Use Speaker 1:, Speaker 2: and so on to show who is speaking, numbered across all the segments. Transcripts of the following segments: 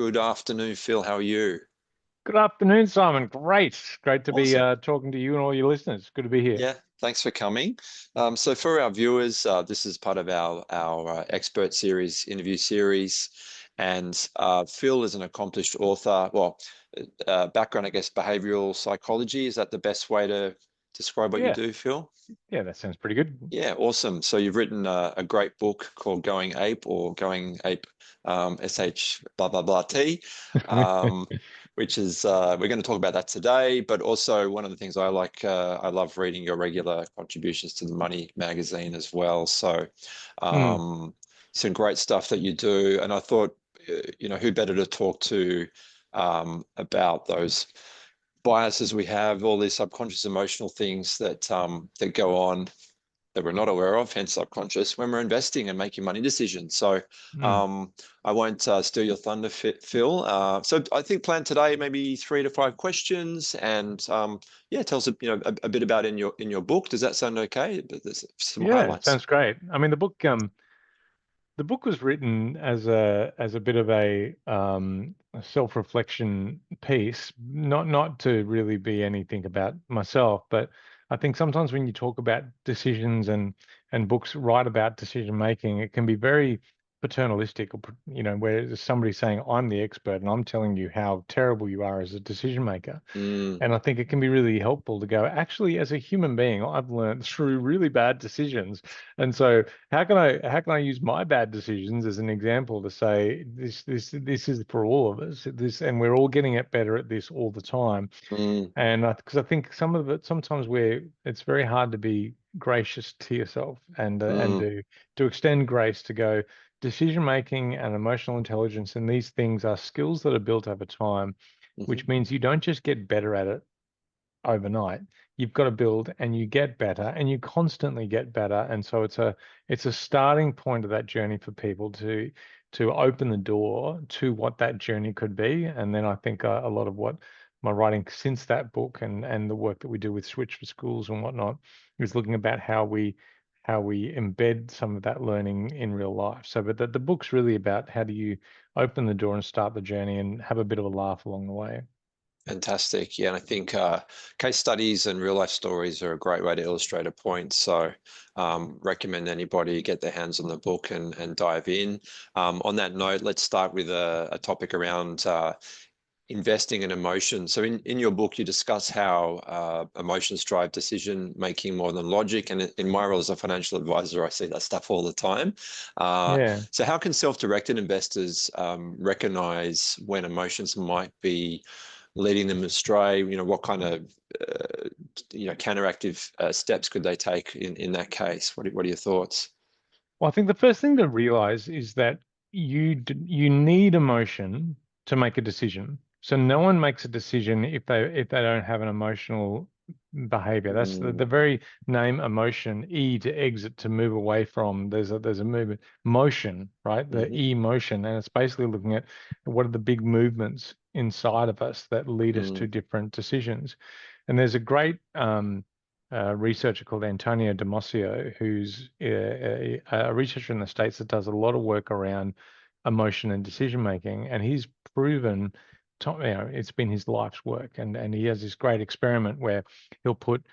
Speaker 1: Good afternoon, Phil. How are you?
Speaker 2: Good afternoon, Simon. Great to be
Speaker 1: Awesome.
Speaker 2: talking to you and all your listeners. Good to be here.
Speaker 1: Yeah, thanks for coming. So for our viewers, this is part of our expert series, interview series, and Phil is an accomplished author. Well, background, I guess, behavioral psychology. Is that the best way to describe what you
Speaker 2: Yeah,
Speaker 1: do, Phil?
Speaker 2: yeah, that sounds pretty good.
Speaker 1: Yeah, awesome. So you've written a great book called Going Ape or Going Ape, SH blah blah blah T, um, which is we're going to talk about that today. But also one of the things I love reading your regular contributions to the Money magazine as well. So
Speaker 2: Mm,
Speaker 1: um, some great stuff that you do, and I thought, who better to talk to about those biases we have, all these subconscious emotional things that go on that we're not aware of, hence subconscious, when we're investing and making money decisions. So
Speaker 2: mm.
Speaker 1: um, I won't steal your thunder, Phil. So I think plan today maybe 3 to 5 questions, and yeah, tell us a bit about in your book. Does that sound okay? There's some
Speaker 2: Yeah,
Speaker 1: highlights.
Speaker 2: sounds great. I mean, the book was written as a bit of a self-reflection piece, not to really be anything about myself, but I think sometimes when you talk about decisions and books write about decision making, it can be very paternalistic, or where there's somebody saying, I'm the expert and I'm telling you how terrible you are as a decision maker.
Speaker 1: Mm,
Speaker 2: And I think it can be really helpful to go, actually, as a human being, I've learned through really bad decisions. And so how can I use my bad decisions as an example to say this is for all of us, this, and we're all getting it better at this all the time.
Speaker 1: mm,
Speaker 2: And because I think some of it sometimes where it's very hard to be gracious to yourself and
Speaker 1: mm,
Speaker 2: to extend grace to go, decision making and emotional intelligence and these things are skills that are built over time,
Speaker 1: mhm,
Speaker 2: which means you don't just get better at it overnight. You've got to build and you get better and you constantly get better. And so it's a starting point of that journey for people to open the door to what that journey could be. And then I think a lot of what my writing since that book and the work that we do with Switch for Schools and whatnot is looking about how we embed some of that learning in real life. So, but the book's really about how do you open the door and start the journey and have a bit of a laugh along the way.
Speaker 1: fantastic. Yeah, and I think case studies and real life stories are a great way to illustrate a point. So recommend anybody get their hands on the book and dive in. On that note, let's start with a topic around investing in emotion. So in your book, you discuss how emotions drive decision making more than logic. And in my role as a financial advisor, I see that stuff all the time. Uh,
Speaker 2: Yeah.
Speaker 1: so how can self-directed investors recognize when emotions might be leading them astray? What kind of counteractive steps could they take in that case? What are your thoughts?
Speaker 2: Well, I think the first thing to realize is that you need emotion to make a decision. So no one makes a decision if they don't have an emotional behavior. That's the
Speaker 1: Mm,
Speaker 2: very name emotion, E to exit, to move away from. There's a movement, motion, right? The
Speaker 1: mhm,
Speaker 2: E motion, and it's basically looking at what are the big movements inside of us that lead us to
Speaker 1: mm,
Speaker 2: different decisions. And there's a great researcher called Antonio Damasio, who's a researcher in the States that does a lot of work around emotion and decision making. And he's proven, it's been his life's work. And he has this great experiment where he'll put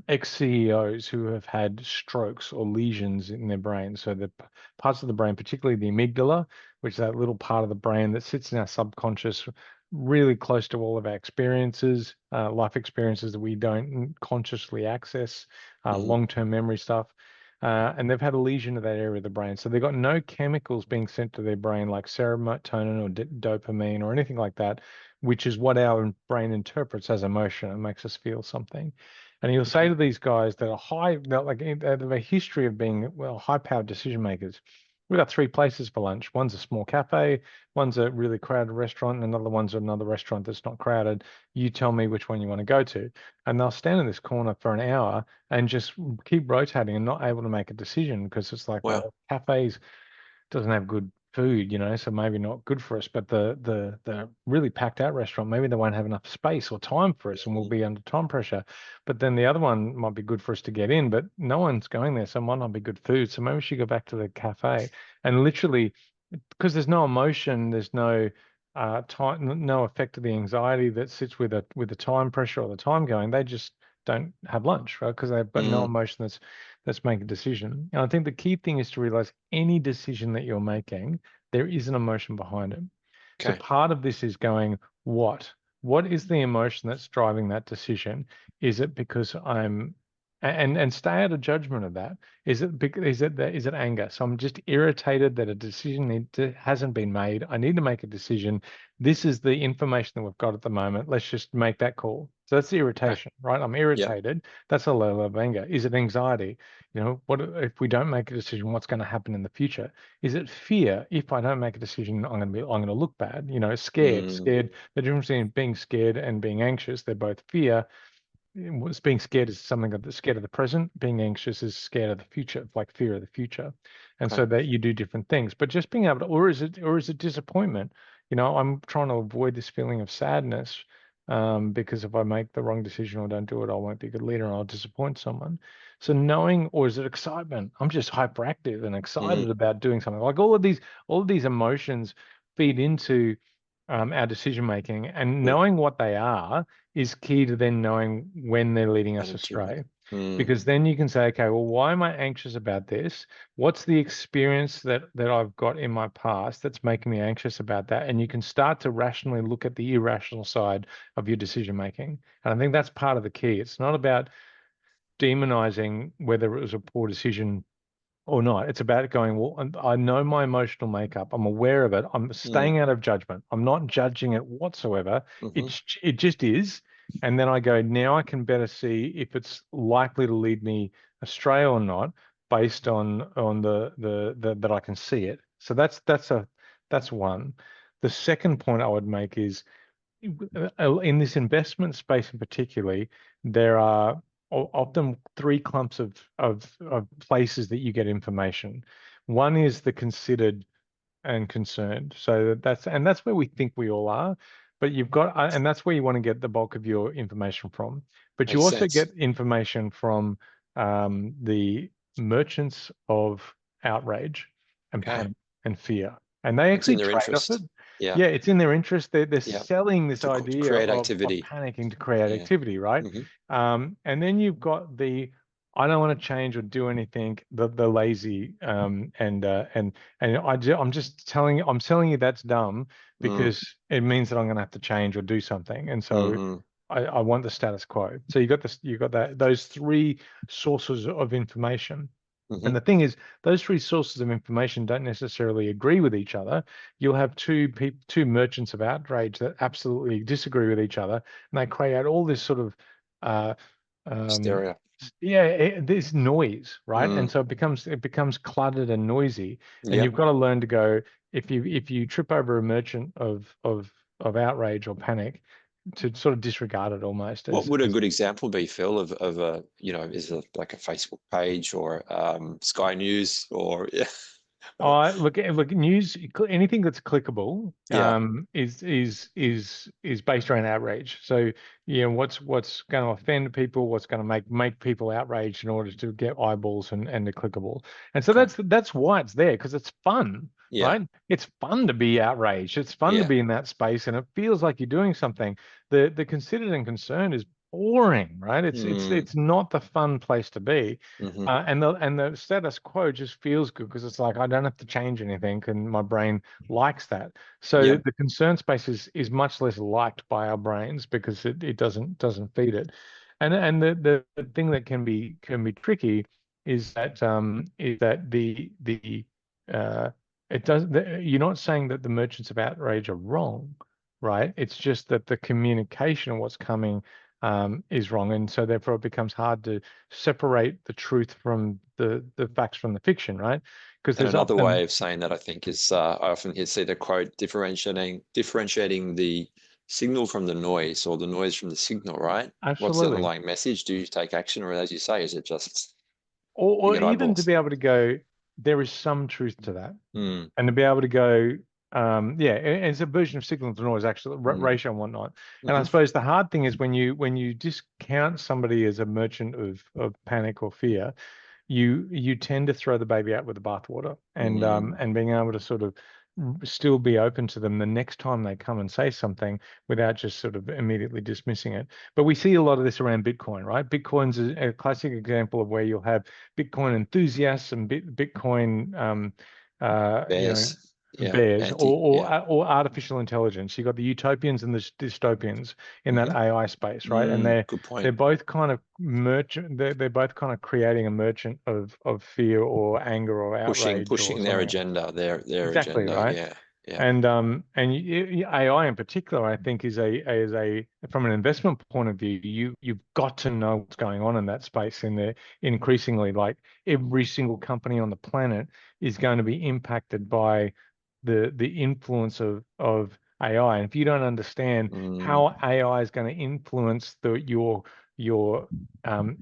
Speaker 2: ex-CEOs who have had strokes or lesions in their brain. So the parts of the brain, particularly the amygdala, which is that little part of the brain that sits in our subconscious, really close to all of our experiences, life experiences that we don't consciously access,
Speaker 1: mhm,
Speaker 2: long-term memory stuff. And they've had a lesion to that area of the brain. So they've got no chemicals being sent to their brain like serotonin or dopamine or anything like that, which is what our brain interprets as emotion. It makes us feel something. And you'll say
Speaker 1: mhm,
Speaker 2: to these guys that are they have a history of being, well, high-powered decision makers. We've got three places for lunch. One's a small cafe, one's a really crowded restaurant, and another one's another restaurant that's not crowded. You tell me which one you want to go to. And they'll stand in this corner for an hour and just keep rotating and not able to make a decision because it's like,
Speaker 1: wow.
Speaker 2: well, cafes doesn't have good food, so maybe not good for us. But the really packed out restaurant, maybe they won't have enough space or time for us, and we'll
Speaker 1: Mm,
Speaker 2: be under time pressure. But then the other one might be good for us to get in, but no one's going there, so it might not be good food. So maybe we should go back to the cafe and literally, because there's no emotion, there's no no effect of the anxiety that sits with the time pressure or the time going. They just don't have lunch, right? Because they've got no
Speaker 1: Mm,
Speaker 2: emotion that's making a decision. And I think the key thing is to realize any decision that you're making, there is an emotion behind it. So
Speaker 1: okay.
Speaker 2: part of this is going, what? What is the emotion that's driving that decision? Is it because and stay out of judgment of that. Is it anger? So I'm just irritated that a decision hasn't been made. I need to make a decision. This is the information that we've got at the moment. Let's just make that call. So that's the
Speaker 1: Okay.
Speaker 2: irritation, right? I'm
Speaker 1: Yep.
Speaker 2: irritated. That's a level of anger. Is it anxiety? What if we don't make a decision? What's going to happen in the future? Is it fear? If I don't make a decision, I'm going to look bad. Scared.
Speaker 1: Mm,
Speaker 2: Scared. The difference between being scared and being anxious, they're both fear. Was being scared is something that's scared of the present. Being anxious is scared of the future, like fear of the future. And
Speaker 1: okay.
Speaker 2: so that you do different things. But just being able to, or is it disappointment? I'm trying to avoid this feeling of sadness, because if I make the wrong decision or don't do it, I won't be a good leader and I'll disappoint someone. So knowing, or is it excitement? I'm just hyperactive and
Speaker 1: Mm,
Speaker 2: excited about doing something. Like all of these emotions feed into our decision making, and
Speaker 1: yep.
Speaker 2: knowing what they are is key to then knowing when they're leading us
Speaker 1: Added to it.
Speaker 2: astray.
Speaker 1: Mm,
Speaker 2: Because then you can say, okay, well, why am I anxious about this? What's the experience that I've got in my past that's making me anxious about that? And you can start to rationally look at the irrational side of your decision making. And I think that's part of the key. It's not about demonizing whether it was a poor decision or not. It's about going, well, I know my emotional makeup. I'm aware of it. I'm
Speaker 1: mm,
Speaker 2: staying out of judgment. I'm not judging it whatsoever.
Speaker 1: mm-hmm.
Speaker 2: It just is. And then I go, now I can better see if it's likely to lead me astray or not, based on the that I can see it. So that's one. The second point I would make is, in this investment space in particularly, there are often three clumps of places that you get information. One is the considered and concerned. So that's where we think we all are, but you've got, and that's where you want to get the bulk of your information from. But you
Speaker 1: Makes
Speaker 2: also
Speaker 1: sense.
Speaker 2: get information from the merchants of outrage and
Speaker 1: Okay.
Speaker 2: panic and fear, and they
Speaker 1: It's in
Speaker 2: actually
Speaker 1: their
Speaker 2: trade off it.
Speaker 1: interest. Yeah.
Speaker 2: Yeah, it's in their interest. They're
Speaker 1: Yeah.
Speaker 2: selling this
Speaker 1: To
Speaker 2: idea
Speaker 1: create
Speaker 2: of
Speaker 1: activity.
Speaker 2: panicking to create
Speaker 1: Yeah.
Speaker 2: activity, right?
Speaker 1: Mm-hmm.
Speaker 2: And then you've got the I don't want to change or do anything. The lazy, I'm telling you that's dumb,
Speaker 1: Mm,
Speaker 2: because it means that I'm going to have to change or do something. And so
Speaker 1: mm-hmm.
Speaker 2: I want the status quo. So you got those three sources of information.
Speaker 1: Mm-hmm.
Speaker 2: And the thing is, those three sources of information don't necessarily agree with each other. You'll have two merchants of outrage that absolutely disagree with each other, and they create all this sort of uh, um,
Speaker 1: Stereo.
Speaker 2: yeah, there's noise, right? And
Speaker 1: Mm,
Speaker 2: so it becomes cluttered and noisy, and you've
Speaker 1: yep.
Speaker 2: got to learn to go, if you trip over a merchant of outrage or panic, to sort of disregard it almost
Speaker 1: What
Speaker 2: as
Speaker 1: would a
Speaker 2: as
Speaker 1: good example be, Phil, of a, is it like a Facebook page or Sky News or yeah.
Speaker 2: I look news, anything that's clickable,
Speaker 1: Yeah.
Speaker 2: is based around outrage. So what's going to offend people, what's going to make people outraged in order to get eyeballs and the clickable. And so
Speaker 1: Okay.
Speaker 2: that's why it's there, because it's fun,
Speaker 1: Yeah.
Speaker 2: right? It's fun to be outraged. It's fun to
Speaker 1: Yeah.
Speaker 2: be in that space, and it feels like you're doing something. The considered and concerned is boring, right? It's it's
Speaker 1: Mm,
Speaker 2: it's not the fun place to be.
Speaker 1: mm-hmm.
Speaker 2: And the status quo just feels good, because it's like I don't have to change anything, and my brain likes that. So
Speaker 1: Yep.
Speaker 2: the concern space is much less liked by our brains, because it doesn't feed it. And the thing that can be tricky is that the uh you're not saying that the merchants of outrage are wrong, right? It's just that the communication of what's coming is wrong, and so therefore it becomes hard to separate the truth from the facts from the fiction, right? Because
Speaker 1: And
Speaker 2: there's
Speaker 1: another way
Speaker 2: often
Speaker 1: of saying that I think is I often hear see the quote differentiating the signal from the noise or the noise from the signal, right? What's the
Speaker 2: absolutely,
Speaker 1: underlying message? Do you take action, or as you say, is it just you
Speaker 2: or
Speaker 1: get
Speaker 2: even to
Speaker 1: eyeballs?
Speaker 2: be able to go, there is some truth to that,
Speaker 1: Mm,
Speaker 2: and to be able to go, yeah, it's a version of signal to noise, actually,
Speaker 1: mm,
Speaker 2: ratio and whatnot. And I
Speaker 1: mm-hmm,
Speaker 2: suppose the hard thing is when you discount somebody as a merchant of panic or fear, you tend to throw the baby out with the bathwater, and
Speaker 1: mm,
Speaker 2: being able to sort of still be open to them the next time they come and say something without just sort of immediately dismissing it. But we see a lot of this around Bitcoin, right? Bitcoin's a classic example of where you'll have Bitcoin enthusiasts and Bitcoin, you know,
Speaker 1: Bears. Yeah.
Speaker 2: bears,
Speaker 1: Anti. Yeah.
Speaker 2: or artificial intelligence. You've got the utopians and the dystopians in that
Speaker 1: Hmm.
Speaker 2: AI space, right? And
Speaker 1: Good
Speaker 2: they're
Speaker 1: point.
Speaker 2: both kind of merchant. They're both kind of creating a merchant of fear or anger or outrage or
Speaker 1: Pushing their
Speaker 2: something else.
Speaker 1: agenda, their
Speaker 2: Exactly,
Speaker 1: agenda.
Speaker 2: right?
Speaker 1: Yeah. Yeah.
Speaker 2: And AI in particular, I think, is a from an investment point of view, you've got to know what's going on in that space. In there, increasingly, like every single company on the planet is going to be impacted by the influence of AI. And if you don't understand
Speaker 1: Mm,
Speaker 2: how AI is going to influence your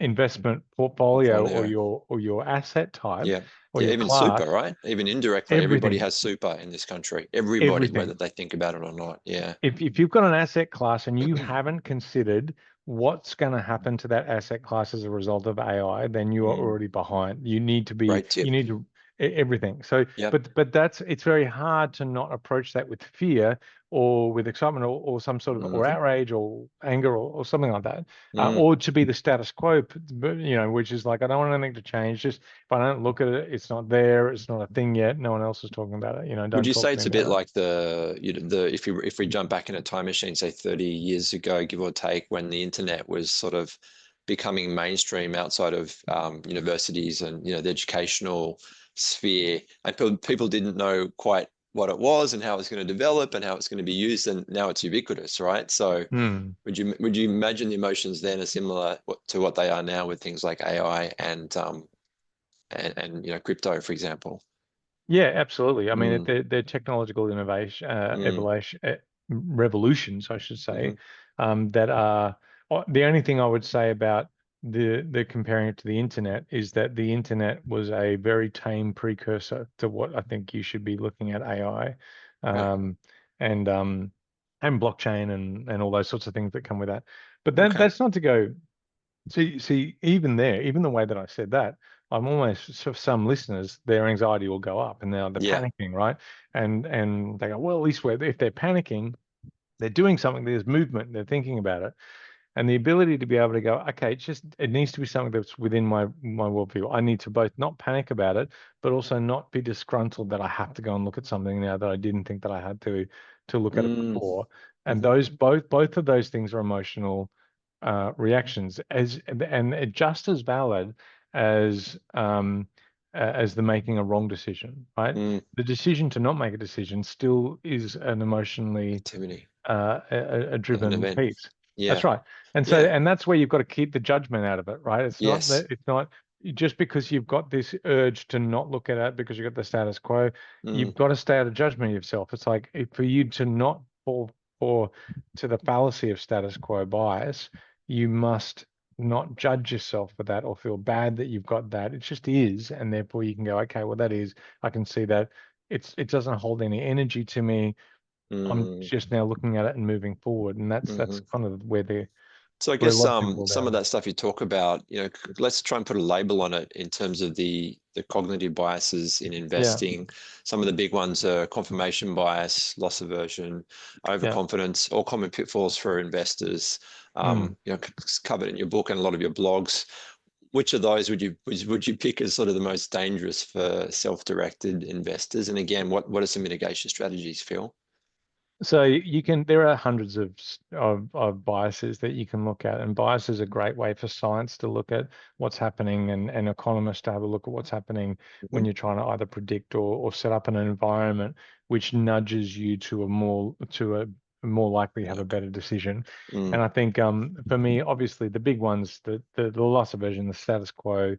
Speaker 2: investment portfolio
Speaker 1: portfolio.
Speaker 2: or your asset type
Speaker 1: Yeah.
Speaker 2: or
Speaker 1: Yeah.
Speaker 2: your
Speaker 1: Even super,
Speaker 2: class,
Speaker 1: right? Even indirectly, everybody
Speaker 2: everything,
Speaker 1: has super in this country. Everybody, whether
Speaker 2: everything.
Speaker 1: they think about it or not. Yeah.
Speaker 2: If you've got an asset class and you haven't considered what's going to happen to that asset class as a result of AI, then you are
Speaker 1: Mm,
Speaker 2: already behind.
Speaker 1: great
Speaker 2: You
Speaker 1: tip.
Speaker 2: need to everything. So,
Speaker 1: Yep.
Speaker 2: but it's very hard to not approach that with fear or with excitement or some sort of or
Speaker 1: Hmm.
Speaker 2: outrage or anger or something like that,
Speaker 1: Mm.
Speaker 2: or to be the status quo, which is like I don't want anything to change. Just if I don't look at it, it's not there. It's not a thing yet. No one else is talking about it.
Speaker 1: Would
Speaker 2: Don't
Speaker 1: you
Speaker 2: talk
Speaker 1: say
Speaker 2: to me
Speaker 1: it's a bit
Speaker 2: about it.
Speaker 1: like the if we jump back in a time machine, say 30 years ago, give or take, when the internet was sort of becoming mainstream outside of universities and the educational sphere, and people didn't know quite what it was and how it's going to develop and how it's going to be used, and now it's ubiquitous, right? So
Speaker 2: Hmm.
Speaker 1: would you imagine the emotions then are similar to what they are now with things like AI and crypto, for example?
Speaker 2: Yeah, absolutely. I mean,
Speaker 1: Mm,
Speaker 2: they're technological innovation,
Speaker 1: mm,
Speaker 2: evolution, revolutions, I should say,
Speaker 1: hmm.
Speaker 2: that are the only thing I would say about the comparing it to the internet is that the internet was a very tame precursor to what I think you should be looking at AI,
Speaker 1: Okay.
Speaker 2: um, and um, and blockchain and all those sorts of things that come with that. But
Speaker 1: Okay.
Speaker 2: that's not to go. See, even there, even the way that I said that, I'm almost for some listeners, their anxiety will go up and now they're
Speaker 1: Yeah.
Speaker 2: panicking, right? And they go, well, at least if they're panicking, they're doing something, there's movement, they're thinking about it. And the ability to be able to go, okay, it needs to be something that's within my worldview. I need to both not panic about it, but also not be disgruntled that I have to go and look at something now that I didn't think that I had to look at it
Speaker 1: Mm,
Speaker 2: before. And
Speaker 1: hmm.
Speaker 2: those both of those things are emotional reactions and just as valid as the making a wrong decision, right?
Speaker 1: Mm,
Speaker 2: The decision to not make a decision still is an emotionally
Speaker 1: activity,
Speaker 2: a
Speaker 1: an
Speaker 2: driven
Speaker 1: event.
Speaker 2: piece. That's
Speaker 1: Yeah.
Speaker 2: right.
Speaker 1: Yeah.
Speaker 2: And that's where you've got to keep the judgment out of it, right?
Speaker 1: Yes.
Speaker 2: It's not just because you've got this urge to not look at it because you've got the status quo,
Speaker 1: Mm,
Speaker 2: you've got to stay out of judgment of yourself. It's like for you to not fall for to the fallacy of status quo bias, you must not judge yourself for that or feel bad that you've got that. It just is, and therefore you can go, okay, well that is, I can see that it doesn't hold any energy to me. I'm
Speaker 1: mm,
Speaker 2: just now looking at it and moving forward, and that's
Speaker 1: hmm.
Speaker 2: kind of
Speaker 1: So I
Speaker 2: where a
Speaker 1: guess
Speaker 2: lot of people
Speaker 1: some of
Speaker 2: go.
Speaker 1: that stuff you talk about, let's try and put a label on it in terms of the cognitive biases in
Speaker 2: Yeah,
Speaker 1: investing. Some of the big ones are confirmation bias, loss aversion,
Speaker 2: yeah.
Speaker 1: overconfidence, all common pitfalls for investors.
Speaker 2: Mm.
Speaker 1: Covered in your book and a lot of your blogs. Which of those would you pick as sort of the most dangerous for self-directed investors? And again, what are some mitigation strategies, Phil?
Speaker 2: So there are hundreds of biases that you can look at, and bias is a great way for science to look at what's happening and economists to have a look at what's happening when
Speaker 1: Hmm.
Speaker 2: you're trying to either predict or set up an environment which nudges you to a more likely have a
Speaker 1: Okay.
Speaker 2: better decision.
Speaker 1: Mm,
Speaker 2: And I think for me, obviously the big ones, the loss aversion, the status quo.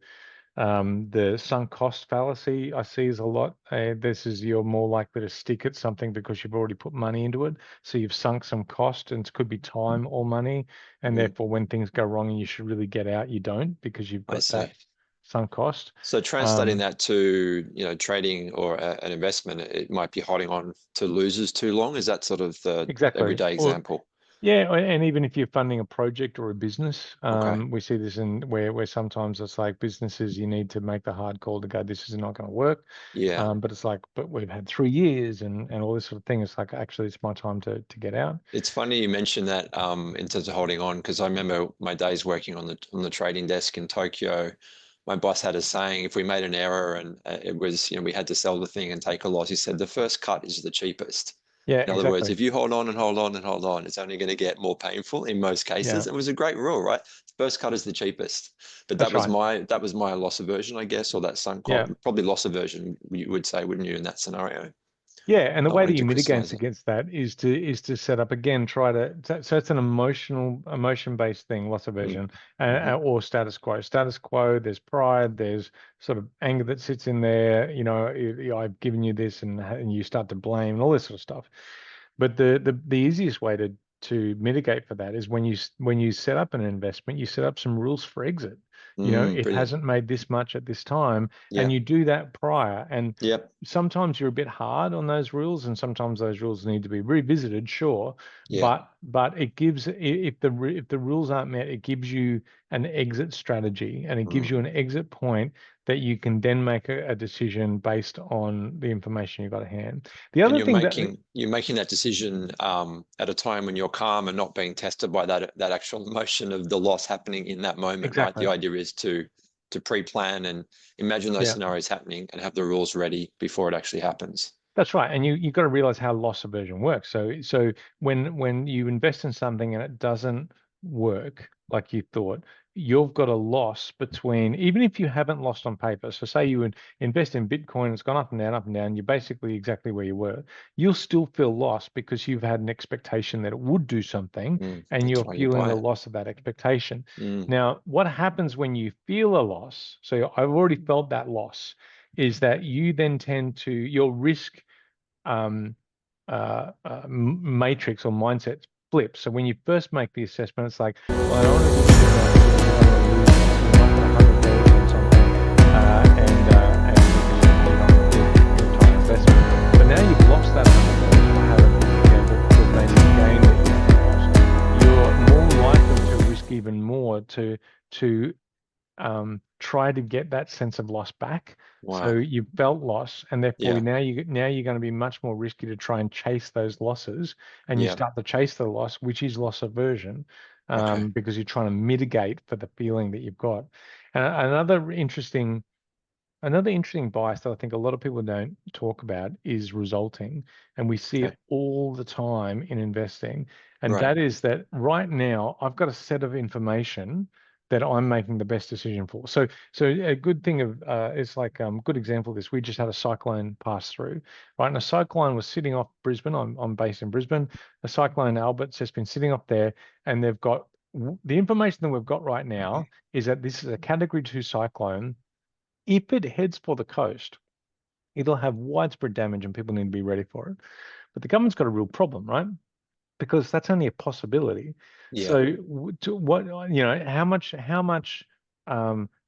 Speaker 2: The sunk cost fallacy I see is a lot. This is you're more likely to stick at something because you've already put money into it. So you've sunk some cost, and it could be time or money. And
Speaker 1: mm,
Speaker 2: therefore, when things go wrong and you should really get out, you don't because you've
Speaker 1: I
Speaker 2: got
Speaker 1: see.
Speaker 2: that sunk cost.
Speaker 1: So translating
Speaker 2: Um,
Speaker 1: that to, trading or an investment, it might be holding on to losers too long. Is that sort of the
Speaker 2: exactly.
Speaker 1: everyday
Speaker 2: Or
Speaker 1: example?
Speaker 2: Yeah, and even if you're funding a project or a business,
Speaker 1: Okay.
Speaker 2: we see this in where sometimes it's like businesses, you need to make the hard call to go, this is not going to work.
Speaker 1: Yeah.
Speaker 2: But it's like, but we've had 3 years and all this sort of thing. It's like, actually, it's my time to get out.
Speaker 1: It's funny you mentioned that in terms of holding on, because I remember my days working on the trading desk in Tokyo. My boss had a saying, if we made an error and it was, we had to sell the thing and take a loss, he said the first cut is the cheapest.
Speaker 2: Yeah,
Speaker 1: In other words,
Speaker 2: exactly.
Speaker 1: if you hold on and hold on and hold on, it's only going to get more painful in most
Speaker 2: Yeah,
Speaker 1: cases. It was a great rule, right? First cut is the cheapest. But
Speaker 2: that's right.
Speaker 1: that was my loss aversion, I guess, or that sunk cost,
Speaker 2: Yeah.
Speaker 1: probably loss aversion, you would say, wouldn't you, in that scenario?
Speaker 2: Yeah, and the
Speaker 1: Not
Speaker 2: way that
Speaker 1: wanting
Speaker 2: you
Speaker 1: to
Speaker 2: mitigate
Speaker 1: crystallize it.
Speaker 2: against that is to set up again, try to so it's an emotion based thing, loss
Speaker 1: Mm.
Speaker 2: aversion,
Speaker 1: Hmm.
Speaker 2: or status quo. Status quo, there's pride, there's sort of anger that sits in there. I've given you this, and you start to blame and all this sort of stuff. But the easiest way to mitigate for that is when you set up an investment, you set up some rules for exit. It
Speaker 1: Brilliant.
Speaker 2: hasn't made this much at this time, and
Speaker 1: Yeah.
Speaker 2: you do that prior. And
Speaker 1: Yep.
Speaker 2: sometimes you're a bit hard on those rules, and sometimes those rules need to be revisited, sure.
Speaker 1: Yeah.
Speaker 2: But it gives if the rules aren't met, it gives you an exit strategy and it gives you
Speaker 1: Mm.
Speaker 2: an exit point that you can then make a decision based on the information you've got at hand. The
Speaker 1: And
Speaker 2: other thing that
Speaker 1: you're making that decision at a time when you're calm and not being tested by that actual emotion of the loss happening in that moment, right? The
Speaker 2: exactly.
Speaker 1: idea is to pre-plan and imagine those
Speaker 2: Yeah.
Speaker 1: scenarios happening and have the rules ready before it actually happens.
Speaker 2: That's right, and you've got to realize how loss aversion works. So when you invest in something and it doesn't work like you thought, you've got a loss between even if you haven't lost on paper. So say you would invest in Bitcoin, it's gone up and down. You're basically exactly where you were. You'll still feel lost because you've had an expectation that it would do something, and
Speaker 1: That's
Speaker 2: you're
Speaker 1: why you
Speaker 2: feeling
Speaker 1: buy
Speaker 2: the
Speaker 1: it.
Speaker 2: loss of that expectation.
Speaker 1: Mm.
Speaker 2: Now, what happens when you feel a loss? So I've already felt that loss. Is that you then tend to your risk um, matrix or mindset flips. So when you first make the assessment, it's like, well, I don't want to do this now because I don't want to lose this. So you might put 100 dollars in something, and you're not going to get your entire investment. But now you've lost that $100 or haven't, but maybe gained it, you haven't lost. You're more likely to risk even more to try to get that sense of loss back. So
Speaker 1: Wow.
Speaker 2: you felt loss, and therefore
Speaker 1: Yeah.
Speaker 2: now you're going to be much more risky to try and chase those losses, and you
Speaker 1: Yeah.
Speaker 2: start to chase the loss, which is loss aversion,
Speaker 1: Okay.
Speaker 2: because you're trying to mitigate for the feeling that you've got. And another interesting bias that I think a lot of people don't talk about is resulting, and we see
Speaker 1: Okay.
Speaker 2: it all the time in investing. And
Speaker 1: Right.
Speaker 2: that is that right now I've got a set of information that I'm making the best decision for. So a good thing of it's like good example of this. We just had a cyclone pass through, right? And a cyclone was sitting off Brisbane. I'm based in Brisbane. A cyclone Albert's just been sitting up there, and they've got the information that we've got right now is that this is a Category 2 cyclone. If it heads for the coast, it'll have widespread damage and people need to be ready for it. But the government's got a real problem, right? Because that's only a possibility.
Speaker 1: Yeah.
Speaker 2: So to what, how much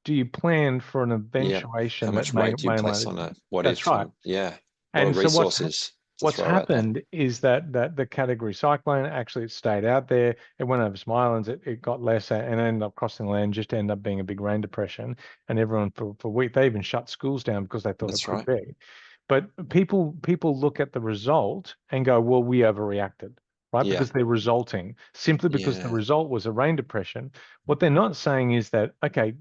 Speaker 2: do you plan for an
Speaker 1: Yeah. How
Speaker 2: eventuation that
Speaker 1: much
Speaker 2: may
Speaker 1: weight do you
Speaker 2: may
Speaker 1: place
Speaker 2: might
Speaker 1: on it? What
Speaker 2: that's
Speaker 1: ifs
Speaker 2: right.
Speaker 1: and yeah, a lot
Speaker 2: And
Speaker 1: of
Speaker 2: so
Speaker 1: resources to
Speaker 2: what's
Speaker 1: throw at that.
Speaker 2: happened is that the category cyclone actually it stayed out there. It went over some islands. It got less and ended up crossing land, just to end up being a big rain depression. And everyone for week they even shut schools down because they thought it
Speaker 1: That's
Speaker 2: could
Speaker 1: right.
Speaker 2: be. But people look at the result and go, well, we overreacted, right?
Speaker 1: Yeah.
Speaker 2: Because they're resulting simply because the
Speaker 1: Yeah.
Speaker 2: result was a rain depression. What they're not saying is that, okay,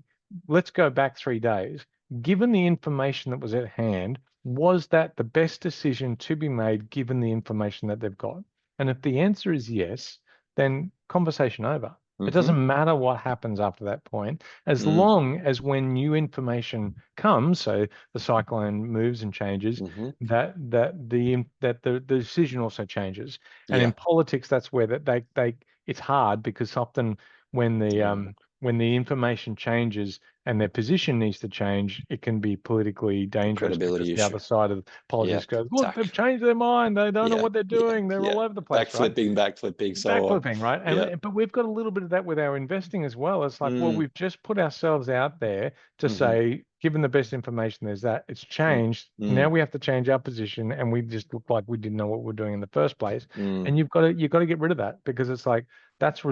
Speaker 2: let's go back 3 days. Given the information that was at hand, was that the best decision to be made given the information that they've got? And if the answer is yes, then conversation over. It
Speaker 1: Mm-hmm.
Speaker 2: doesn't matter what happens after that point, as
Speaker 1: Mm.
Speaker 2: long as when new information comes, so the cyclone moves and changes,
Speaker 1: Mm-hmm.
Speaker 2: that the decision also changes. And in
Speaker 1: Yeah.
Speaker 2: politics, that's where that they it's hard because often when the
Speaker 1: Mm.
Speaker 2: when the information changes and their position needs to change, it can be politically dangerous because
Speaker 1: Credibility
Speaker 2: the
Speaker 1: issue.
Speaker 2: other side of
Speaker 1: Yeah.
Speaker 2: politics goes, look, they've
Speaker 1: Tack.
Speaker 2: changed their mind. They don't know
Speaker 1: Yeah.
Speaker 2: what they're
Speaker 1: Yeah.
Speaker 2: doing. They're
Speaker 1: Yeah.
Speaker 2: all over the place, right?
Speaker 1: Backflipping, so on.
Speaker 2: Backflipping, right?
Speaker 1: Yeah.
Speaker 2: And but we've got a little bit of that with our investing as well. It's like, well,
Speaker 1: Mm,
Speaker 2: we've just put ourselves out there to
Speaker 1: hmm
Speaker 2: say, given the best information, there's that. It's
Speaker 1: mm,
Speaker 2: changed. Now
Speaker 1: mm,
Speaker 2: we have to change our position, and we just look like we didn't know what we're doing in the first place.
Speaker 1: mm,
Speaker 2: And you've got to get rid of that because it's like that's
Speaker 1: mm.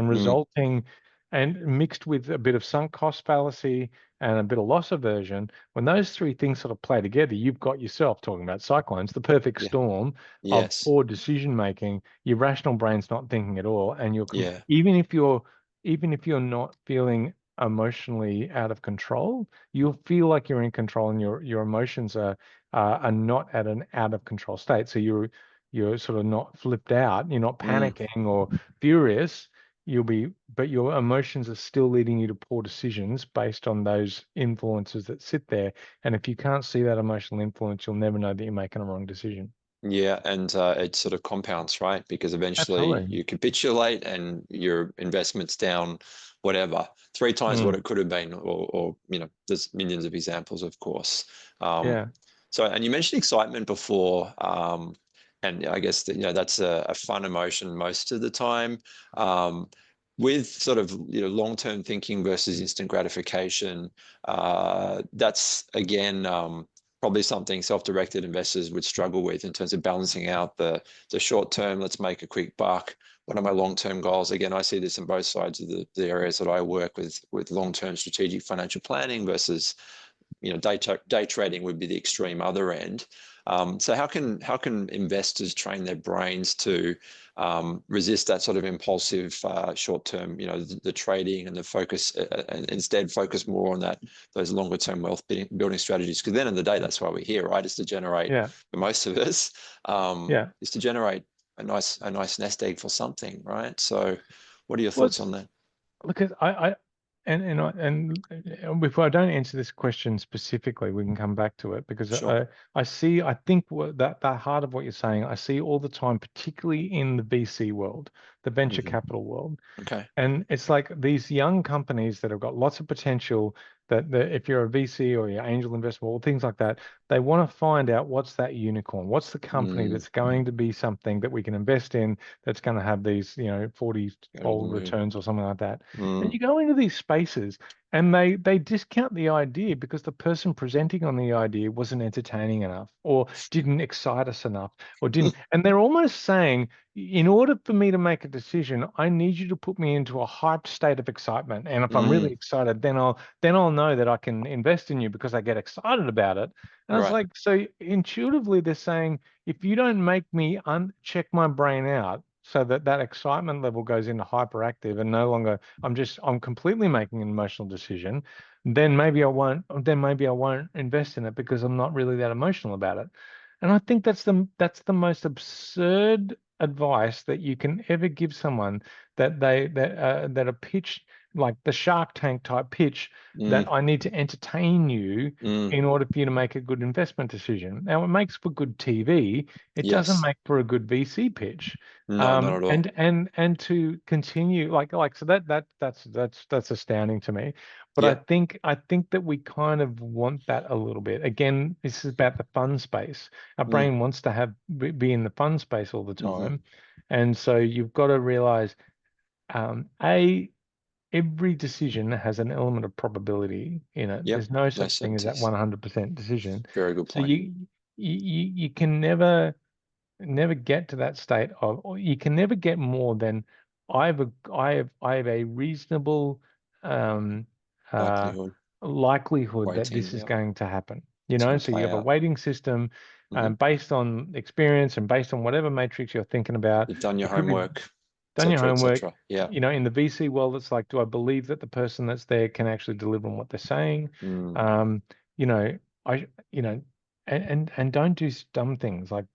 Speaker 2: resulting and mixed with a bit of sunk cost fallacy and a bit of loss aversion. When those three things sort of play together, you've got yourself, talking about cyclones, the perfect
Speaker 1: Yeah.
Speaker 2: storm of
Speaker 1: Yes.
Speaker 2: poor decision making. Your rational brain's not thinking at all, and
Speaker 1: Yeah.
Speaker 2: even if you're not feeling emotionally out of control, you'll feel like you're in control, and your emotions are not at an out of control state. So you're sort of not flipped out, you're not
Speaker 1: Mm.
Speaker 2: panicking or furious. But your emotions are still leading you to poor decisions based on those influences that sit there. And if you can't see that emotional influence, you'll never know that you're making a wrong decision.
Speaker 1: Yeah, and it sort of compounds, right? Because eventually
Speaker 2: Absolutely.
Speaker 1: you capitulate and your investment's down, whatever, three times what
Speaker 2: Mm,
Speaker 1: it could have been, or there's millions of examples, of course. Um,
Speaker 2: yeah.
Speaker 1: so, and you mentioned excitement before, and I guess that that's a fun emotion most of the time. With sort of long-term thinking versus instant gratification, that's again. Probably something self-directed investors would struggle with in terms of balancing out the short term, let's make a quick buck. What are my long-term goals? Again, I see this on both sides of the areas that I work with long-term strategic financial planning versus day trading would be the extreme other end. So how can investors train their brains to resist that sort of impulsive short term, the trading and the focus, and instead focus more on those longer term wealth building strategies? Because at the end of the day, that's why we're here, right? Is to generate,
Speaker 2: Yeah.
Speaker 1: for most of us,
Speaker 2: Yeah.
Speaker 1: is to generate a nice nest egg for something, right? So, what are your
Speaker 2: Well,
Speaker 1: thoughts on that?
Speaker 2: look, before I don't answer this question specifically, we can come back to it because
Speaker 1: Sure.
Speaker 2: I think that heart of what you're saying, I see all the time, particularly in the VC world, the venture
Speaker 1: Hmm.
Speaker 2: capital world.
Speaker 1: Okay.
Speaker 2: And it's like these young companies that have got lots of potential that if you're a VC or you're angel investor or things like that, they want to find out what's that unicorn, what's the company
Speaker 1: Mm,
Speaker 2: that's going to be something that we can invest in that's going to have these,
Speaker 1: go to the
Speaker 2: 40-fold
Speaker 1: moon.
Speaker 2: returns or something like that. And
Speaker 1: Mm,
Speaker 2: you go into these spaces and they discount the idea because the person presenting on the idea wasn't entertaining enough or didn't excite us enough or didn't. And they're almost saying, in order for me to make a decision, I need you to put me into a hyped state of excitement. And if I'm really
Speaker 1: mm,
Speaker 2: excited, then I'll know that I can invest in you because I get excited about it. And it's
Speaker 1: right.
Speaker 2: like, so intuitively they're saying, if you don't make me check my brain out so that that excitement level goes into hyperactive and no longer I'm completely making an emotional decision, then maybe I won't invest in it because I'm not really that emotional about it. And I think that's the most absurd advice that you can ever give someone, that a pitch like the Shark Tank type pitch,
Speaker 1: Mm,
Speaker 2: that I need to entertain you
Speaker 1: mm,
Speaker 2: in order for you to make a good investment decision. Now, it makes for good TV. It doesn't
Speaker 1: yes.
Speaker 2: make for a good VC pitch.
Speaker 1: No, not at all.
Speaker 2: And to continue so that's astounding to me. But
Speaker 1: Yep.
Speaker 2: I think that we kind of want that a little bit. Again, this is about the fun space. Our
Speaker 1: Mm,
Speaker 2: brain wants to be in the fun space all the
Speaker 1: hmm.
Speaker 2: time. And so you've got to realize, A, every decision has an element of probability in it.
Speaker 1: Yep.
Speaker 2: There's no
Speaker 1: No
Speaker 2: such thing as that
Speaker 1: certainties.
Speaker 2: 100% decision.
Speaker 1: Very good
Speaker 2: So
Speaker 1: point.
Speaker 2: you can never get to that state of, or you can never get more than I have a reasonable um, uh,
Speaker 1: Likelihood,
Speaker 2: likelihood that
Speaker 1: waiting.
Speaker 2: this is
Speaker 1: Yep.
Speaker 2: going to happen.
Speaker 1: It's going to
Speaker 2: So you
Speaker 1: play
Speaker 2: have a
Speaker 1: out.
Speaker 2: weighting system
Speaker 1: Hmm.
Speaker 2: based on experience and based on whatever matrix you're thinking about.
Speaker 1: You've done your
Speaker 2: It could be
Speaker 1: homework,
Speaker 2: done your
Speaker 1: etc.,
Speaker 2: homework.
Speaker 1: etc. Yeah.
Speaker 2: In the VC world, it's like, do I believe that the person that's there can actually deliver on what they're saying?
Speaker 1: Mm,
Speaker 2: Um, you know, I, you know, and don't do dumb things like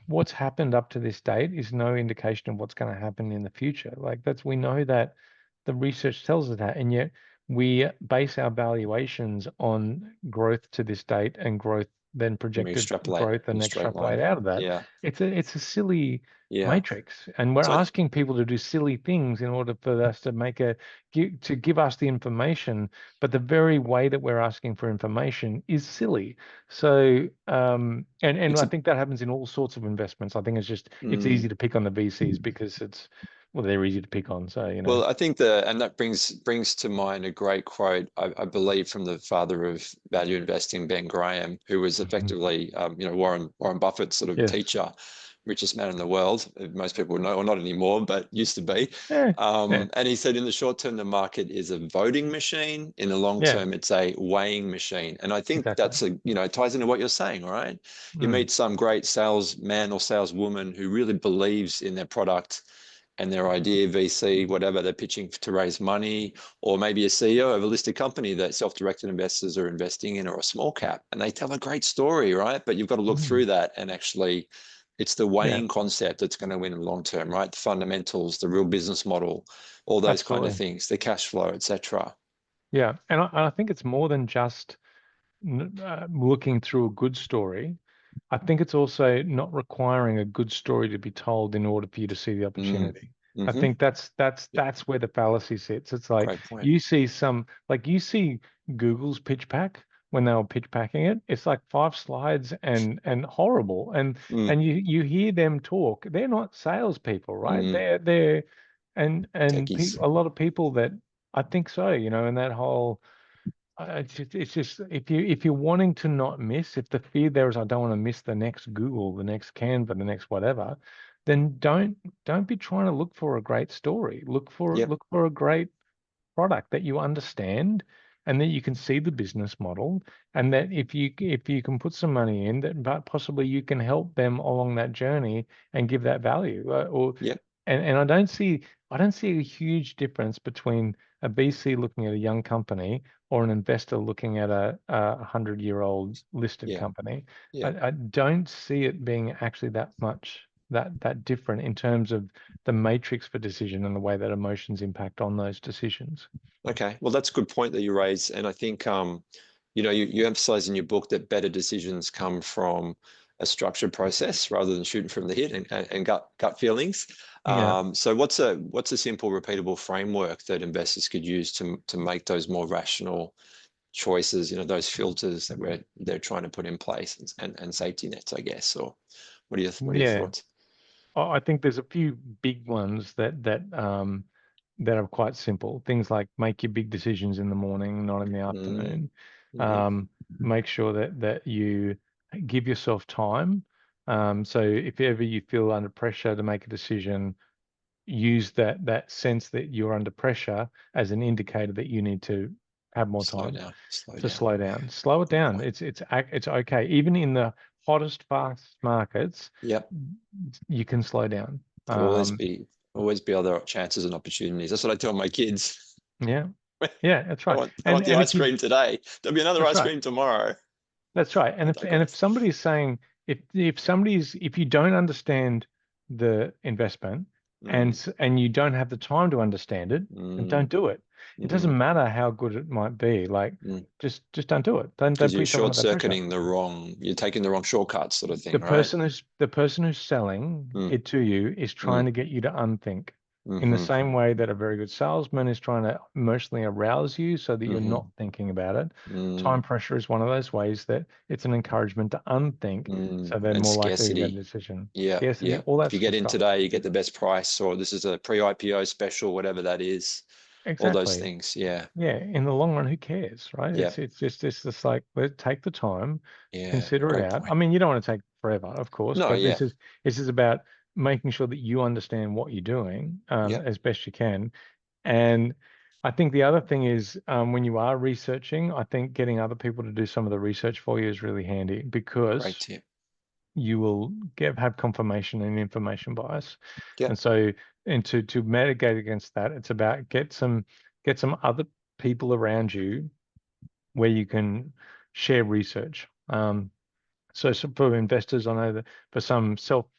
Speaker 2: what's happened up to this date is no indication of what's going to happen in the future. Like we know that the research tells us that, and yet we base our valuations on growth to this date and growth then
Speaker 1: And we
Speaker 2: projected
Speaker 1: extrapolate
Speaker 2: growth
Speaker 1: in
Speaker 2: and
Speaker 1: a straight
Speaker 2: extrapolate
Speaker 1: line.
Speaker 2: out of that.
Speaker 1: Yeah.
Speaker 2: It's a silly
Speaker 1: Yeah.
Speaker 2: matrix, and we're
Speaker 1: So
Speaker 2: asking people to do silly things in order for us to give us the information, but the very way that we're asking for information is silly. So and
Speaker 1: it's
Speaker 2: I
Speaker 1: a
Speaker 2: think that happens in all sorts of investments. I think it's
Speaker 1: mm,
Speaker 2: easy to pick on the VCs because well, they're easy to pick on. So,
Speaker 1: well, I think and that brings to mind a great quote, I believe, from the father of value investing, Ben Graham, who was
Speaker 2: Mhm.
Speaker 1: effectively, Warren Buffett's sort of
Speaker 2: Yes.
Speaker 1: teacher, richest man in the world. Most people would know, or not anymore, but used to be.
Speaker 2: Yeah. Yeah.
Speaker 1: And he said, in the short term, the market is a voting machine. In the long
Speaker 2: Yeah.
Speaker 1: term, it's a weighing machine. And I think
Speaker 2: Exactly.
Speaker 1: it ties into what you're saying, right? You
Speaker 2: Mm.
Speaker 1: meet some great salesman or saleswoman who really believes in their product and their idea, VC, whatever they're pitching to raise money, or maybe a CEO of a listed company that self-directed investors are investing in, or a small cap, and they tell a great story, right? But you've got to look
Speaker 2: Mm.
Speaker 1: through that and actually, it's the
Speaker 2: Yeah.
Speaker 1: weighing concept that's going to win in the long term, right? The fundamentals, the real business model, all those kind of
Speaker 2: Absolutely.
Speaker 1: things, the cash flow, etc.
Speaker 2: Yeah. And I think it's more than just looking through a good story. I think it's also not requiring a good story to be told in order for you to see the
Speaker 1: Mm.
Speaker 2: opportunity. I
Speaker 1: Mm-hmm.
Speaker 2: think that's that's
Speaker 1: Yep.
Speaker 2: that's where the fallacy sits. It's like
Speaker 1: Great point.
Speaker 2: you see Google's pitch pack when they were pitch packing it. It's like 5 slides and horrible. And
Speaker 1: Mm.
Speaker 2: and you hear them talk. They're not salespeople, right?
Speaker 1: Mm.
Speaker 2: They're and pe
Speaker 1: Techies.
Speaker 2: a lot of people that I think so, and that whole it's just if you're wanting to not miss, if the fear there is I don't want to miss the next Google, the next Canva, the next whatever, then don't be trying to look for a great story. Look for
Speaker 1: Yep.
Speaker 2: look for a great product that you understand and that you can see the business model, and that if you can put some money in, that but possibly you can help them along that journey and give that value, or
Speaker 1: Yep.
Speaker 2: and I don't see a huge difference between a VC looking at a young company or an investor looking at a 100-year-old listed
Speaker 1: Yeah.
Speaker 2: company.
Speaker 1: Yeah.
Speaker 2: I don't see it being actually that much that different in terms of the matrix for decision and the way that emotions impact on those decisions.
Speaker 1: Okay, well, that's a good point that you raise, and I think you emphasize in your book that better decisions come from a structured process rather than shooting from the hip and gut feelings.
Speaker 2: Yeah.
Speaker 1: So what's a simple, repeatable framework that investors could use to make those more rational choices? Those filters that they're trying to put in place, and safety nets, I guess. Or what are your
Speaker 2: Yeah.
Speaker 1: thoughts?
Speaker 2: I think there's a few big ones that are quite simple. Things like make your big decisions in the morning, not in the
Speaker 1: Mm,
Speaker 2: afternoon.
Speaker 1: hmm.
Speaker 2: Um, Make sure that you give yourself time. So if ever you feel under pressure to make a decision, use that sense that you're under pressure as an indicator that you need to have more
Speaker 1: Slow
Speaker 2: time
Speaker 1: down, slow
Speaker 2: to
Speaker 1: down.
Speaker 2: slow
Speaker 1: Yeah,
Speaker 2: down. Slow it
Speaker 1: good
Speaker 2: down.
Speaker 1: point.
Speaker 2: It's okay. Even in the hottest, fast markets,
Speaker 1: Yep.
Speaker 2: you can slow down.
Speaker 1: There'll always be other chances and opportunities. That's what I tell my kids.
Speaker 2: Yeah, yeah, that's
Speaker 1: I
Speaker 2: right.
Speaker 1: want I
Speaker 2: And
Speaker 1: want the
Speaker 2: and
Speaker 1: ice
Speaker 2: if you
Speaker 1: cream today. There'll be another
Speaker 2: That's
Speaker 1: ice
Speaker 2: right.
Speaker 1: cream tomorrow.
Speaker 2: That's right. And
Speaker 1: I
Speaker 2: if
Speaker 1: digress.
Speaker 2: somebody's saying if you don't understand the investment and
Speaker 1: Mm,
Speaker 2: and you don't have the time to understand it, then
Speaker 1: mm,
Speaker 2: don't do it. It
Speaker 1: mm,
Speaker 2: doesn't matter how good it might be. Like
Speaker 1: mm.
Speaker 2: just don't do it. Don't
Speaker 1: Because
Speaker 2: put
Speaker 1: you're
Speaker 2: yourself under that pressure.
Speaker 1: you're taking the wrong shortcuts, sort of
Speaker 2: The
Speaker 1: thing, right?
Speaker 2: person who's selling
Speaker 1: Mm,
Speaker 2: it to you is trying
Speaker 1: mm,
Speaker 2: to get you to unthink in the
Speaker 1: mm-hmm,
Speaker 2: same way that a very good salesman is trying to emotionally arouse you so that you're
Speaker 1: mm-hmm,
Speaker 2: not thinking about it.
Speaker 1: mm,
Speaker 2: Time pressure is one of those ways that it's an encouragement to unthink, so they're
Speaker 1: and
Speaker 2: more likely to get a
Speaker 1: scarcity.
Speaker 2: decision.
Speaker 1: Yeah,
Speaker 2: Scarcity,
Speaker 1: yeah.
Speaker 2: all
Speaker 1: If
Speaker 2: that
Speaker 1: you
Speaker 2: sort
Speaker 1: get
Speaker 2: of
Speaker 1: in
Speaker 2: stuff.
Speaker 1: today, you get the best price, or this is a pre-IPO special, whatever that is. All those
Speaker 2: Exactly.
Speaker 1: things. Yeah,
Speaker 2: Yeah, in the long run, who cares, right?
Speaker 1: yeah,
Speaker 2: It's just like take the time,
Speaker 1: yeah.
Speaker 2: consider it
Speaker 1: Great
Speaker 2: out. I
Speaker 1: point.
Speaker 2: mean, you don't want to take forever, of course,
Speaker 1: No,
Speaker 2: but
Speaker 1: yeah,
Speaker 2: this is about making sure that you understand what you're doing
Speaker 1: yeah.
Speaker 2: as best you can. And I think the other thing is when you are researching, I think getting other people to do some of the research for you is really handy
Speaker 1: Great
Speaker 2: because
Speaker 1: tip.
Speaker 2: you will have confirmation and information bias.
Speaker 1: Yeah,
Speaker 2: And so, and to mitigate against that, it's about get some other people around you where you can share research. So for investors, I know that for some self-funded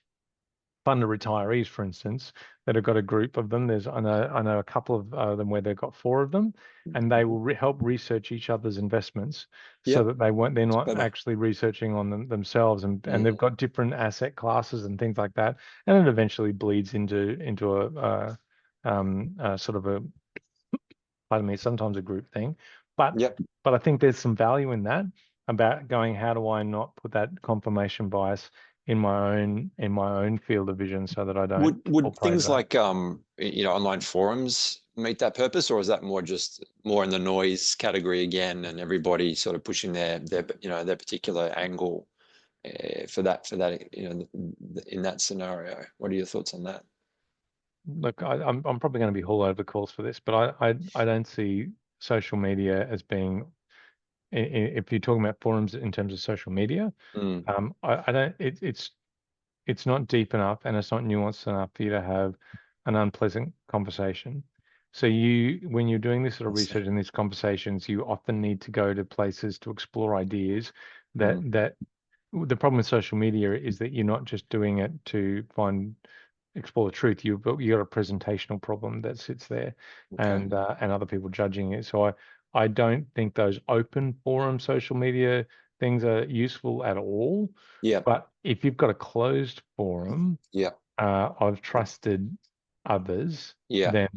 Speaker 2: retirees, for instance, that have got a group of them. I know a couple of them where they've got 4 of them, and they will help research each other's investments so
Speaker 1: Yep,
Speaker 2: that they're
Speaker 1: it's
Speaker 2: not
Speaker 1: better.
Speaker 2: actually researching on themselves, and they've
Speaker 1: Mm,
Speaker 2: got different asset classes and things like that, and it eventually bleeds into a sort of a, pardon me, sometimes a group thing. But
Speaker 1: yep.
Speaker 2: I think there's some value in that, about going, how do I not put that confirmation bias in my own field of vision so that I don't fall
Speaker 1: Would
Speaker 2: prey to
Speaker 1: things
Speaker 2: that.
Speaker 1: like online forums meet that purpose, or is that more just more in the noise category again, and everybody sort of pushing their particular angle for that in that scenario? What are your thoughts on that?
Speaker 2: Look, I'm probably going to be all over the course for this, but I don't see social media as being, if you're talking about forums in terms of social media,
Speaker 1: Mm,
Speaker 2: I don't, it's not deep enough and it's not nuanced enough for you to have an unpleasant conversation. So when you're doing this sort of
Speaker 1: I see.
Speaker 2: research and these conversations, you often need to go to places to explore ideas that
Speaker 1: Mm,
Speaker 2: the problem with social media is that you're not just doing it to explore the truth. You got a presentational problem that sits there,
Speaker 1: okay.
Speaker 2: and other people judging it. So I don't think those open forum social media things are useful at all.
Speaker 1: Yep.
Speaker 2: But if you've got a closed forum
Speaker 1: Yep.
Speaker 2: of trusted others,
Speaker 1: Yeah.
Speaker 2: then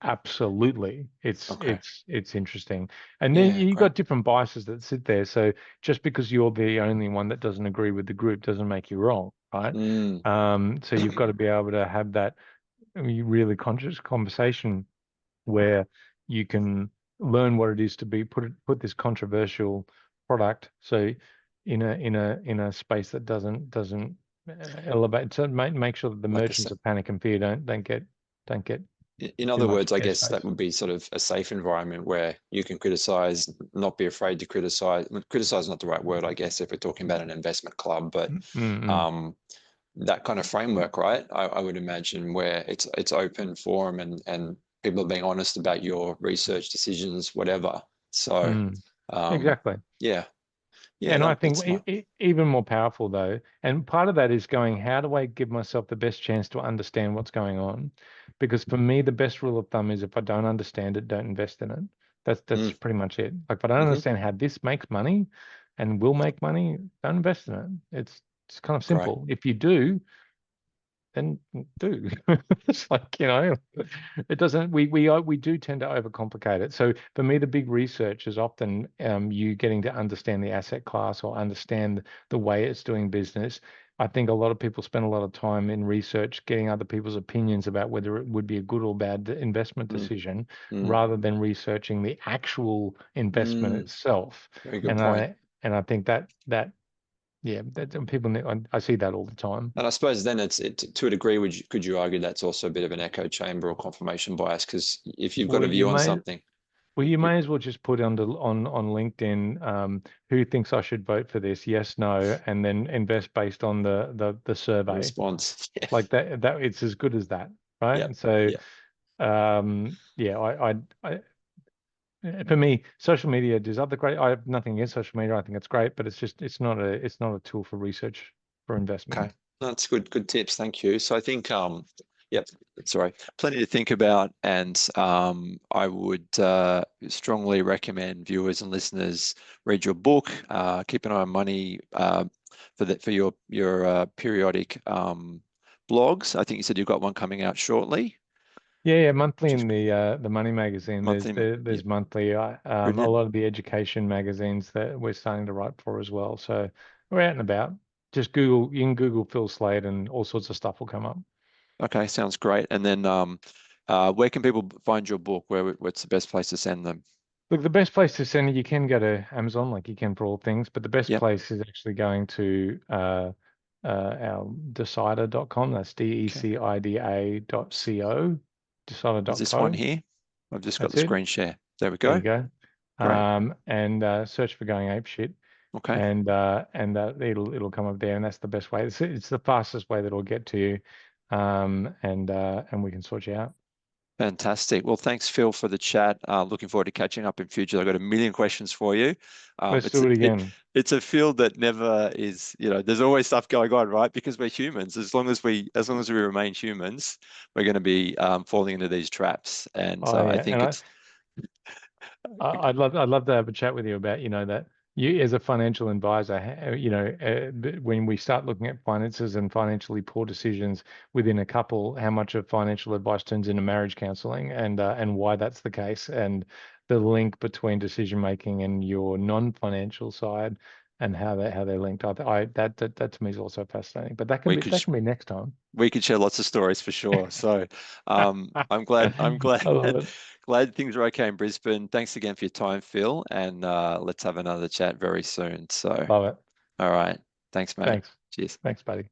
Speaker 2: absolutely,
Speaker 1: Okay.
Speaker 2: it's interesting. And then
Speaker 1: Yeah.
Speaker 2: you've
Speaker 1: Great.
Speaker 2: got different biases that sit there. So just because you're the only one that doesn't agree with the group doesn't make you wrong, right?
Speaker 1: Mm,
Speaker 2: So you've got to be able to have that really conscious conversation where you can learn what it is to put this controversial product. So in a space that doesn't elevate, so make sure that the
Speaker 1: like I
Speaker 2: merchants
Speaker 1: said.
Speaker 2: of panic and fear don't get
Speaker 1: In
Speaker 2: too
Speaker 1: other
Speaker 2: much
Speaker 1: words, I guess that
Speaker 2: airspace.
Speaker 1: would be sort of a safe environment where you can criticize, not be afraid to criticize. Well, criticize is not the right word, I guess, if we're talking about an investment club, but
Speaker 2: Mm-mm.
Speaker 1: um, that kind of framework, right? I would imagine where it's open forum and people are being honest about your research decisions, whatever. So,
Speaker 2: Mm.
Speaker 1: um,
Speaker 2: Exactly.
Speaker 1: yeah, yeah,
Speaker 2: And I
Speaker 1: that's
Speaker 2: think
Speaker 1: smart.
Speaker 2: even more powerful though, and part of that is going, how do I give myself the best chance to understand what's going on? Because for me, the best rule of thumb is, if I don't understand it, don't invest in it. That's
Speaker 1: Mm,
Speaker 2: pretty much it. Like, if I don't
Speaker 1: hmm
Speaker 2: understand how this makes money and will make money, don't invest in it. It's kind of
Speaker 1: Great.
Speaker 2: simple. If you do, then do. It's like, it doesn't, we do tend to overcomplicate it. So for me, the big research is often you getting to understand the asset class or understand the way it's doing business. I think a lot of people spend a lot of time in research getting other people's opinions about whether it would be a good or bad investment
Speaker 1: Mm,
Speaker 2: decision,
Speaker 1: mm,
Speaker 2: rather than researching the actual investment
Speaker 1: mm.
Speaker 2: itself.
Speaker 1: Very good
Speaker 2: And
Speaker 1: point.
Speaker 2: I think that yeah, that people I see that all the time.
Speaker 1: And I suppose then to a degree, could you argue that's also a bit of an echo chamber or confirmation bias? Because if you've got
Speaker 2: Well,
Speaker 1: a
Speaker 2: you
Speaker 1: view on
Speaker 2: may
Speaker 1: something,
Speaker 2: Well,
Speaker 1: you,
Speaker 2: you
Speaker 1: you,
Speaker 2: may as well just put on LinkedIn, who thinks I should vote for this? Yes, no, and then invest based on the
Speaker 1: the
Speaker 2: survey.
Speaker 1: response. Yeah.
Speaker 2: Like that, it's as good as that, right?
Speaker 1: Yeah.
Speaker 2: And so,
Speaker 1: Yeah.
Speaker 2: yeah, for me, social media does other great. I have nothing against social media. I think it's great, but it's not a tool for research, for investment.
Speaker 1: Okay. That's good. Good tips. Thank you. So I think, yep, sorry, plenty to think about. And I would strongly recommend viewers and listeners read your book, keep an eye on money for your periodic blogs. I think you said you've got one coming out shortly,
Speaker 2: Yeah, monthly
Speaker 1: which is
Speaker 2: in the Money magazine. There's
Speaker 1: monthly.
Speaker 2: there's
Speaker 1: Yep,
Speaker 2: monthly. A
Speaker 1: brilliant.
Speaker 2: lot of the education magazines that we're starting to write for as well. So we're out and about. Just Google. You can Google Phil Slade, and all sorts of stuff will come up.
Speaker 1: Okay, sounds great. And then where can people find your book? What's the best place to send them?
Speaker 2: Look, the best place to send it, you can go to Amazon, like you can for all things, but the best
Speaker 1: Yep.
Speaker 2: place is actually going to our Decida.com. That's
Speaker 1: Okay.
Speaker 2: decida.co,
Speaker 1: Is this one
Speaker 2: decida.co.
Speaker 1: here? I've just got
Speaker 2: That's
Speaker 1: the
Speaker 2: it.
Speaker 1: screen share. There we
Speaker 2: There you
Speaker 1: go.
Speaker 2: go.
Speaker 1: Great.
Speaker 2: And search for Going Ape Shit,
Speaker 1: Okay.
Speaker 2: and it'll come up there, and that's the best way. It's the fastest way that it'll get to you, and we can sort you out.
Speaker 1: Fantastic. Well, thanks, Phil, for the chat. Looking forward to catching up in future. I've got a million questions for you.
Speaker 2: Let's
Speaker 1: It's
Speaker 2: do it again.
Speaker 1: it's a field that never is, there's always stuff going on, right? Because we're humans. As long as we remain humans, we're going to be falling into these traps. And
Speaker 2: Oh
Speaker 1: I
Speaker 2: yeah,
Speaker 1: think
Speaker 2: and
Speaker 1: it's
Speaker 2: I'd love to have a chat with you about, that you as a financial advisor, when we start looking at finances and financially poor decisions within a couple, how much of financial advice turns into marriage counseling, and why that's the case, and the link between decision making and your non-financial side, and how they're linked. That to me is also fascinating. But that can
Speaker 1: we
Speaker 2: be
Speaker 1: could
Speaker 2: that can be next time.
Speaker 1: we could share lots of stories for sure. So I'm glad
Speaker 2: I love it.
Speaker 1: glad things are okay in Brisbane. Thanks again for your time, Phil, and let's have another chat very soon. So
Speaker 2: Love it.
Speaker 1: all right. Thanks, mate.
Speaker 2: Thanks.
Speaker 1: Cheers.
Speaker 2: Thanks, buddy.